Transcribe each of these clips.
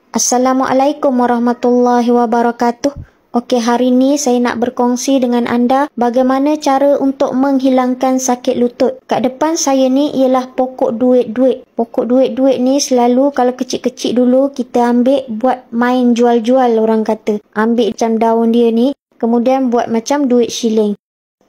Assalamualaikum warahmatullahi wabarakatuh. Okey, hari ni saya nak berkongsi dengan anda bagaimana cara untuk menghilangkan sakit lutut. Kat depan saya ni ialah pokok duit-duit. Pokok duit-duit ni selalu kalau kecil-kecil dulu kita ambil buat main jual-jual, orang kata. Ambil macam daun dia ni, kemudian buat macam duit shilling.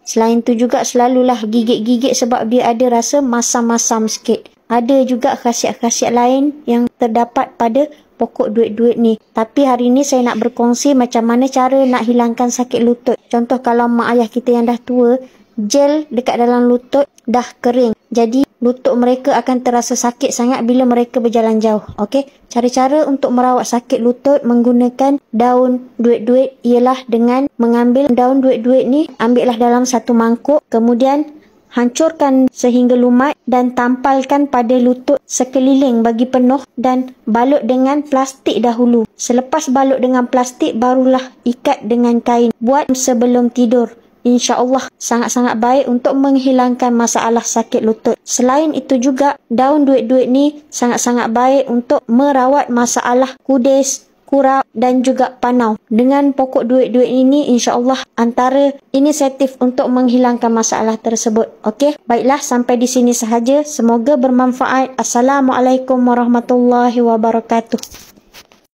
Selain tu juga selalulah gigit-gigit sebab dia ada rasa masam-masam sikit. Ada juga khasiat-khasiat lain yang terdapat pada pokok duit-duit ni. Tapi hari ni saya nak berkongsi macam mana cara nak hilangkan sakit lutut. Contoh kalau mak ayah kita yang dah tua, gel dekat dalam lutut dah kering. Jadi lutut mereka akan terasa sakit sangat bila mereka berjalan jauh. Okey, cara-cara untuk merawat sakit lutut menggunakan daun duit-duit ialah dengan mengambil daun duit-duit ni, ambillah dalam satu mangkuk, kemudian hancurkan sehingga lumat dan tampalkan pada lutut sekeliling bagi penuh dan balut dengan plastik dahulu. Selepas balut dengan plastik, barulah ikat dengan kain. Buat sebelum tidur. InsyaAllah sangat-sangat baik untuk menghilangkan masalah sakit lutut. Selain itu juga, daun duit-duit ni sangat-sangat baik untuk merawat masalah kudis, kurap dan juga panau. Dengan pokok duit-duit ini, insyaAllah antara inisiatif untuk menghilangkan masalah tersebut. Okey, baiklah sampai di sini sahaja. Semoga bermanfaat. Assalamualaikum warahmatullahi wabarakatuh.